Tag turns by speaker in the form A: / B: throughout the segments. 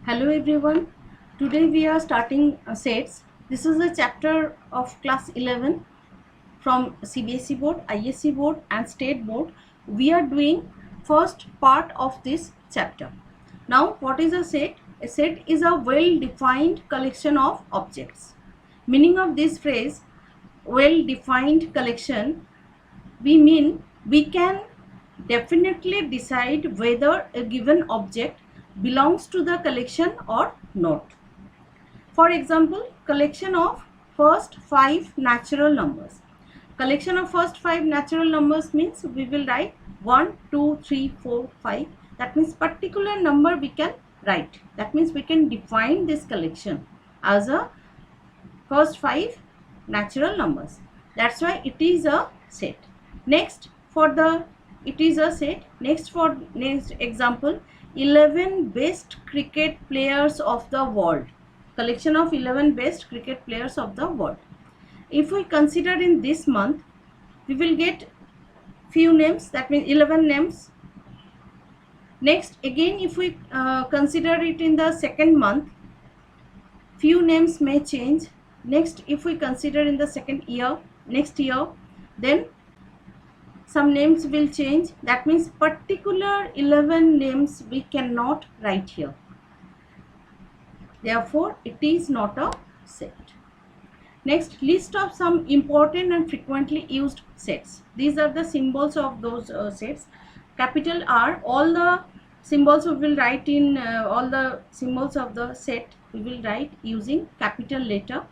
A: Hello everyone. Today we are starting sets. This is a chapter of class 11 from CBSE board, ISC board and state board. We are doing first part of this chapter. Now what is a set? A set is a well defined collection of objects. Meaning of this phrase, well defined collection, we mean we can definitely decide whether a given object belongs to the collection or not. For example, collection of first 5 natural numbers. Collection of first 5 natural numbers means we will write 1, 2, 3, 4, 5. That means particular number we can write. That means we can define this collection as a first 5 natural numbers. That's why it is a set. Next for the it is a set. Next for next example, 11 best cricket players of the world. Collection of 11 best cricket players of the world. If we consider in this month, we will get few names, that means 11 names. Next again, if we consider it in the second month, few names may change. Next, if we consider in the next year, then some names will change. That means particular 11 names we cannot write here. Therefore, it is not a set. Next, list of some important and frequently used sets. These are the symbols of those sets. Capital R, all the symbols we will write in all the symbols of the set we will write using capital letter.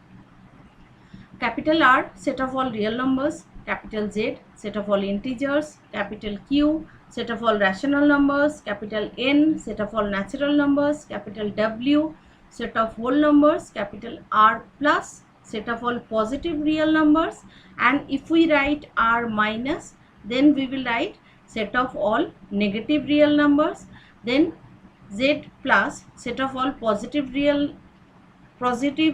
A: Capital R, set of all real numbers. Capital Z, set of all integers. Capital Q, set of all rational numbers. Capital N, set of all natural numbers. Capital W, set of whole numbers. Capital R plus, set of all positive real numbers. And if we write R minus, then we will write set of all negative real numbers. Then Z plus, set of all positive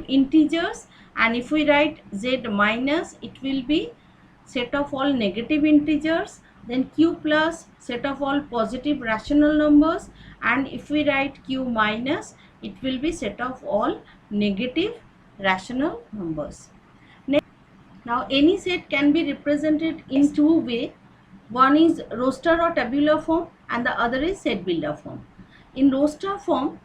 A: integers. And if we write Z minus, it will be set of all negative integers. Then Q plus, set of all positive rational numbers. And if we write Q minus, it will be set of all negative rational numbers. Now any set can be represented in two ways. One is roster or tabular form and the other is set builder form. In roster form,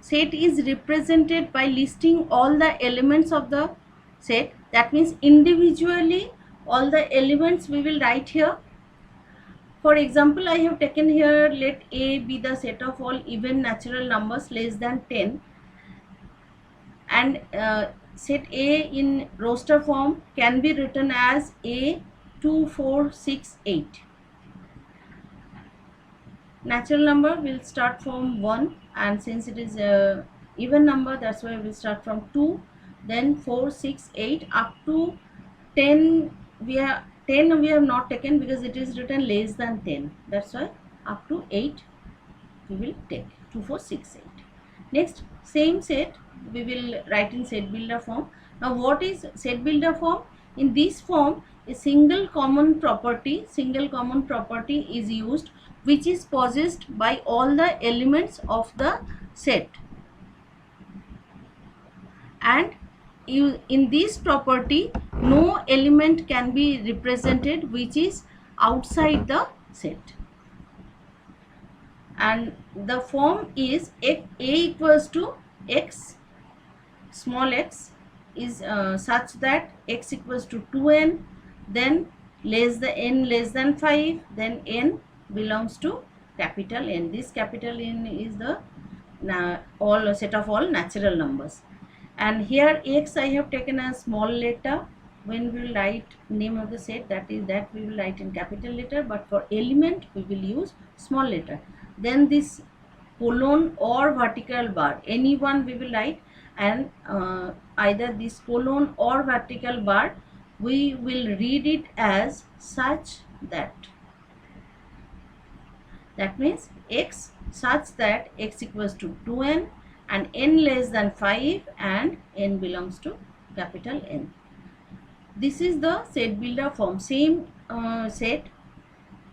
A: set is represented by listing all the elements of the set. That means individually all the elements we will write here. For example, I have taken here, let A be the set of all even natural numbers less than 10, and set A in roster form can be written as A 2 4 6 8. Natural number will start from 1, and since it is a even number, that's why we will start from 2, then 4 6 8 up to 10. We have not taken because it is written less than 10. That's why up to 8 we will take 2 4 6 8. Next, same set we will write in set builder form. Now what is set builder form? In this form, a single common property is used, which is possessed by all the elements of the set, and in this property no element can be represented which is outside the set. And the form is A equals to x, small x is such that x equals to 2n, then n less than 5, then n belongs to capital N. This capital N is the all set of all natural numbers. And here x I have taken a small letter. When we will write name of the set, that we will write in capital letter, but for element we will use small letter. Then this colon or vertical bar, any one we will write, and either this colon or vertical bar we will read it as such that. That means x such that x equals to 2n and n less than 5 and n belongs to capital N. This is the set builder form. Same set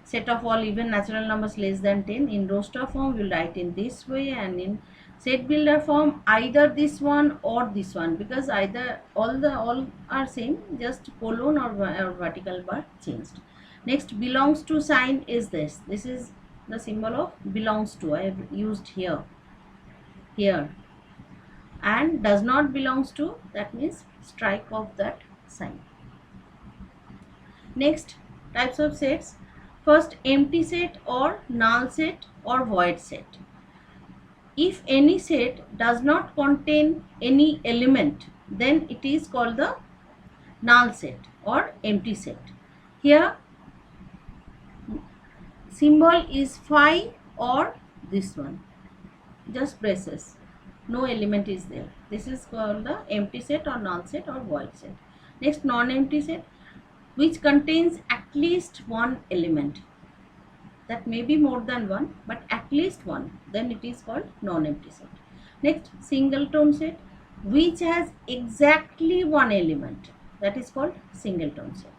A: set of all even natural numbers less than 10. In roster form we will write in this way, and in set builder form either this one or this one, because either all are same, just colon or vertical bar changed. Next, belongs to sign is this. This is the symbol of belongs to. I have used here, and does not belongs to, that means strike off that sign. Next, types of sets. First, empty set or null set or void set. If any set does not contain any element, then it is called the null set or empty set. Here symbol is phi or this one, just braces, no element is there. This is called the empty set or null set or void set. Next, non-empty set, which contains at least one element. That may be more than one, but at least one, then it is called non-empty set. Next, singleton set, which has exactly one element, that is called singleton set.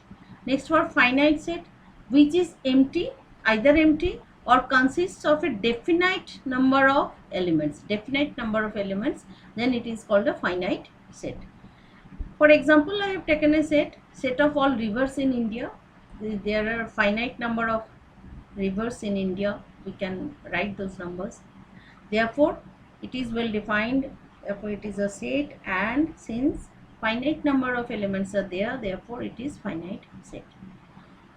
A: Next, for finite set, which is empty, either empty or consists of a definite number of elements, then it is called a finite set. For example, I have taken a set of all rivers in India. There are finite number of rivers in India. We can write those numbers. Therefore, it is well defined. Therefore, it is a set, and since finite number of elements are there, therefore it is finite set.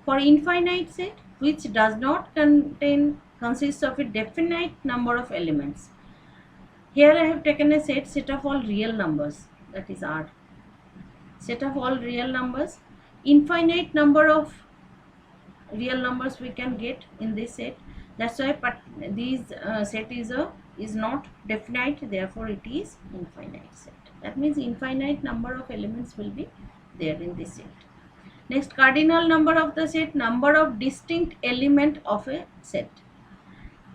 A: For infinite set, which does not consists of a definite number of elements. Here I have taken a set of all real numbers, that is R. Set of all real numbers. Infinite number of real numbers we can get in this set. That's why these set is not definite, therefore it is infinite set. That means infinite number of elements will be there in this set. Next, cardinal number of the set, number of distinct element of a set.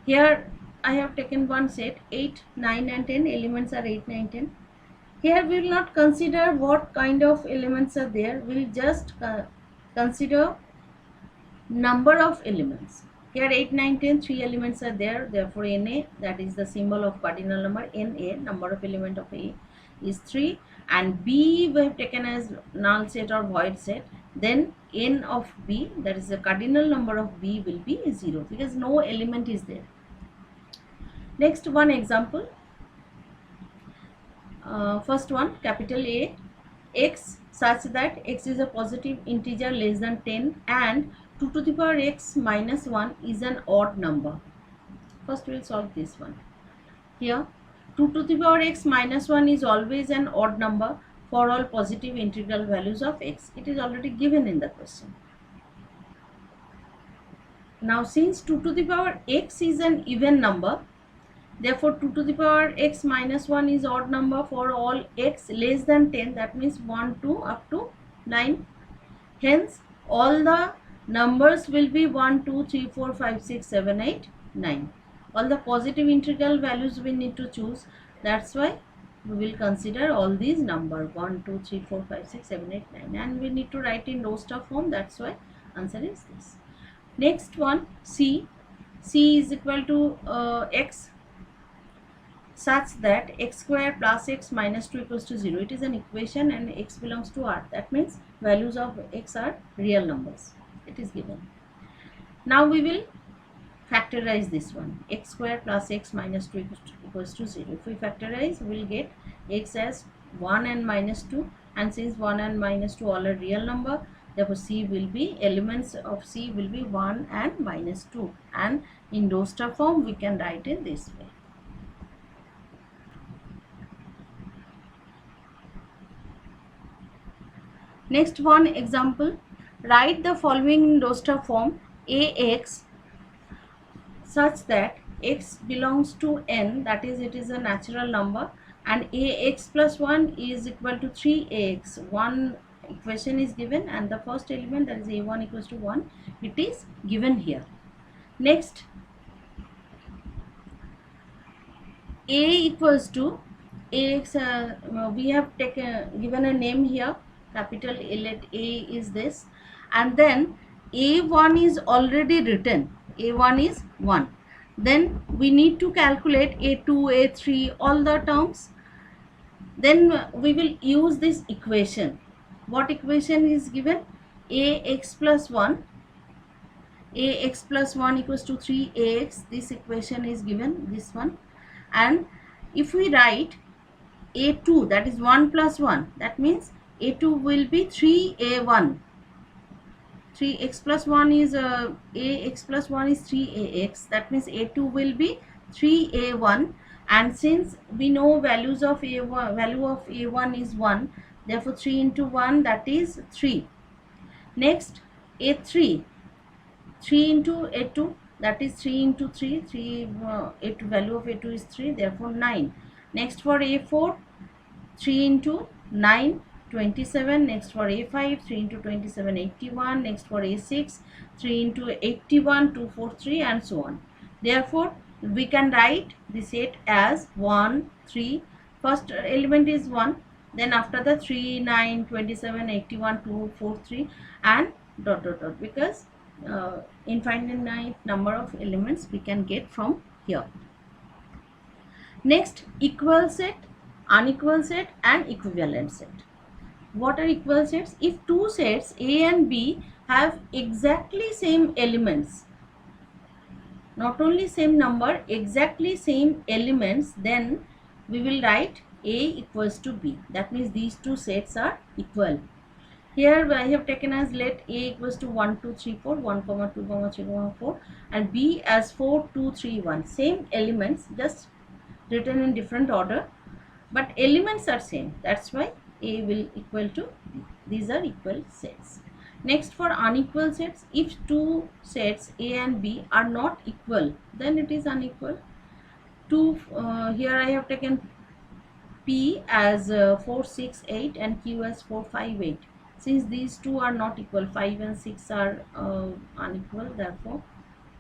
A: Here I have taken one set, 8, 9 and 10, elements are 8, 9, 10. Here we will not consider what kind of elements are there, we will just consider number of elements. Here 8, 9, 10, 3 elements are there, therefore Na, that is the symbol of cardinal number. Na, number of element of A, is 3, and B we have taken as null set or void set, then N of B, that is the cardinal number of B, will be 0 because no element is there. Next, one example. First one, capital A, x such that x is a positive integer less than 10 and 2 to the power x minus 1 is an odd number. First we will solve this one. Here 2 to the power x minus 1 is always an odd number for all positive integral values of x. It is already given in the question. Now since 2 to the power x is an even number, therefore 2 to the power x minus 1 is odd number for all x less than 10, that means 1, 2 up to 9. Hence all the numbers will be 1, 2, 3, 4, 5, 6, 7, 8, 9. All the positive integral values we need to choose. That's why we will consider all these numbers 1, 2, 3, 4, 5, 6, 7, 8, 9, and we need to write in roster form. That's why answer is this. Next one, C. C is equal to x such that x square plus x minus 2 equals to 0. It is an equation and x belongs to R. That means values of x are real numbers. It is given. Now we will factorize this one. X square plus x minus 2 equals to 0. If we factorize, we will get x as 1 and minus 2, and since 1 and minus 2 all are real number, therefore C will be, elements of C will be 1 and minus 2, and in roster form we can write in this way. Next one example, write the following in roster form: Ax such that x belongs to n, that is it is a natural number, and Ax plus 1 is equal to 3Ax. One equation is given and the first element, that is A1 equals to 1, it is given here. Next, A equals to Ax, we have given a name here, capital A, let A is this, and then A1 is already written. A1 is 1. Then we need to calculate A2, A3, all the terms. Then we will use this equation. What equation is given? Ax plus 1. Ax plus 1 equals to 3ax. This equation is given, this one. And if we write A2, that is 1 plus 1, that means A2 will be 3a1. 3x plus 1 is ax plus 1 is 3ax, that means A2 will be 3a1, and since we know values of a1, value of a1 is 1, therefore 3 into 1, that is 3. Next a3, 3 into a2, that is 3 into 3, a2 value of a2 is 3, therefore 9. Next for a4, 3 into 9, 27. Next for a5, 3 into 27, 81. Next for a6, 3 into 81, 243, and so on. Therefore we can write the set as 1, 3. First element is 1, then after the 3, 9, 27, 81, 243, and dot dot dot, because infinite number of elements we can get from here. Next, equal set, unequal set, and equivalent set. What are equal sets? If two sets A and B have exactly same elements, not only same number, exactly same elements, then we will write A equals to B. That means these two sets are equal. Here I have taken as let A equals to 1, 2, 3, 4, 1, 2, 3, 4, and B as 4, 2, 3, 1. Same elements, just written in different order, but elements are same. That's why A will equal to B. These are equal sets. Next, for unequal sets, if two sets A and B are not equal, then it is unequal. Here I have taken P as 4, 6, 8 and Q as 4, 5, 8. Since these two are not equal, 5 and 6 are unequal, therefore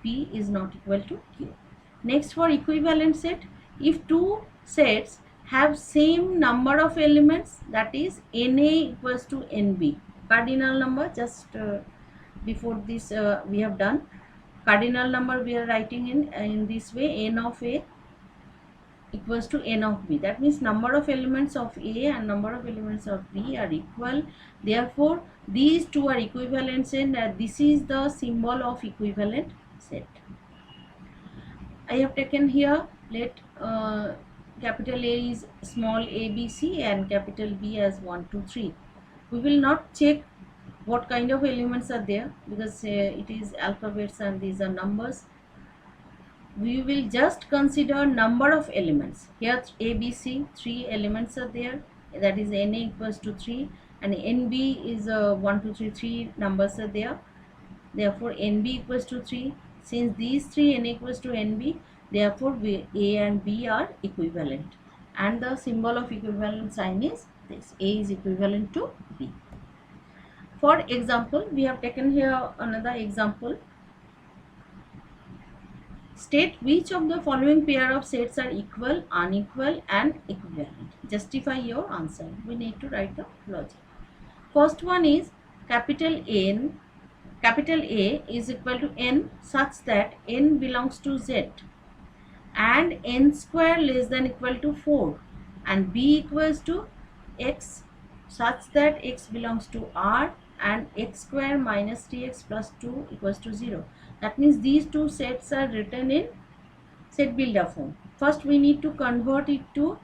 A: P is not equal to Q. Next, for equivalent set, if two sets have same number of elements, that is Na equals to Nb. Cardinal number, just before this we have done. Cardinal number we are writing in this way, N of A equals to N of B. That means number of elements of A and number of elements of B are equal. Therefore, these two are equivalent set. This is the symbol of equivalent set. I have taken here, let capital A is small a, b, c, and capital B as 1, 2, 3. We will not check what kind of elements are there, because it is alphabets and these are numbers. We will just consider number of elements. Here A, B, C, 3 elements are there, that is Na equals to 3, and Nb is 1, 2, 3, 3 numbers are there. Therefore Nb equals to 3. Since these 3 N equals to Nb, therefore A and B are equivalent, and the symbol of equivalent sign is this. A is equivalent to B. For example, we have taken here another example. State which of the following pair of sets are equal, unequal, and equivalent. Justify your answer. We need to write the logic. First one is capital A is equal to N such that N belongs to Z, and N square less than equal to 4, and B equals to X such that X belongs to R, and X square minus 3X plus 2 equals to 0. That means these two sets are written in set builder form. First we need to convert it to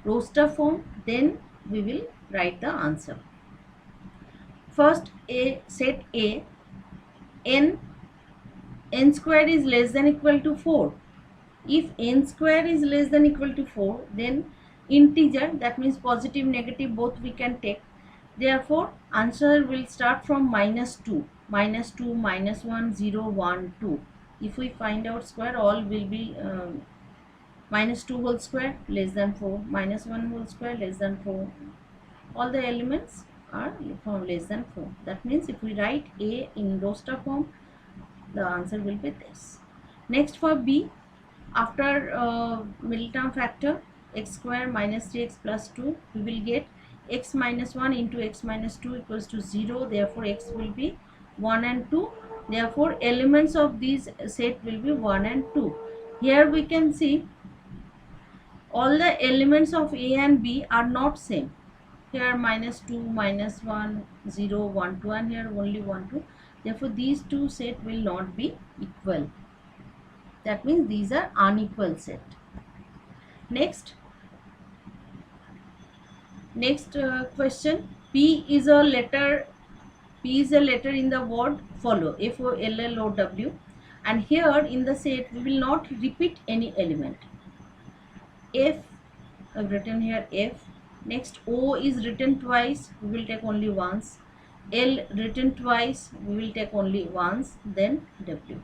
A: roster form, then we will write the answer. First, set A, N square is less than equal to 4. If N square is less than equal to 4, then integer, that means positive, negative, both we can take. Therefore, answer will start from minus 2, minus 2, minus 1, 0, 1, 2. If we find out square, all will be minus 2 whole square less than 4, minus 1 whole square less than 4. All the elements are from less than 4. That means if we write A in roster form, the answer will be this. Next, for B, after middle term factor, x square minus 3x plus 2, we will get x minus 1 into x minus 2 equals to 0. Therefore, x will be 1 and 2. Therefore, elements of these set will be 1 and 2. Here we can see all the elements of A and B are not same. Here -2, -1, 0, 1, 2, and here only 1, 2. Therefore, these two set will not be equal. That means these are unequal set. Next question. P is a letter in the word follow, FOLLOW, and here in the set we will not repeat any element. F, I've written here F. Next, O is written twice, we will take only once. L written twice, we will take only once. Then W.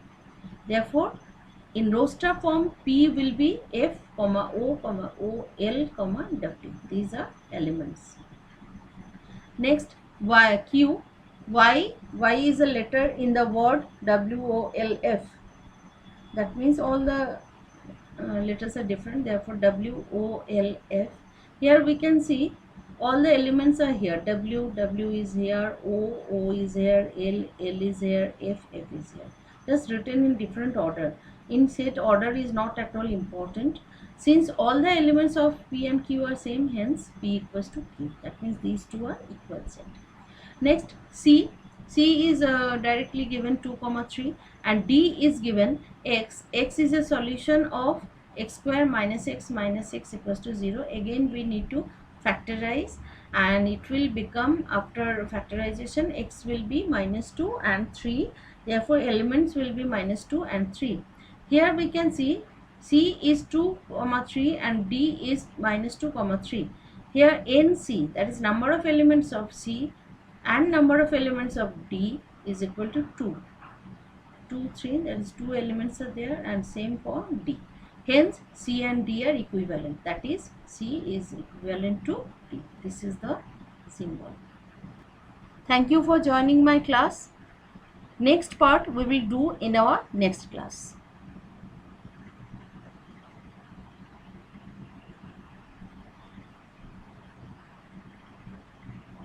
A: Therefore, in roster form, P will be F, O, L, W. These are elements. Next, Y, Q. Y is a letter in the word WOLF. That means all the letters are different. Therefore, WOLF. Here we can see all the elements are here. W is here, O is here, L is here, F is here. Just written in different order. In set, order is not at all important. Since all the elements of P and Q are same, hence P equals to Q. That means these two are equal set. Next, C is directly given 2, 3, and D is given X. X is a solution of x square minus x equals to 0. Again we need to factorize, and it will become, after factorization, x will be -2 and 3. Therefore, elements will be -2 and 3. Here we can see C is 2, 3 and D is -2, 3. Here NC, that is number of elements of C, and number of elements of D is equal to 2. 2, 3, that is 2 elements are there, and same for D. Hence, C and D are equivalent. That is, C is equivalent to D. This is the symbol. Thank you for joining my class. Next part we will do in our next class.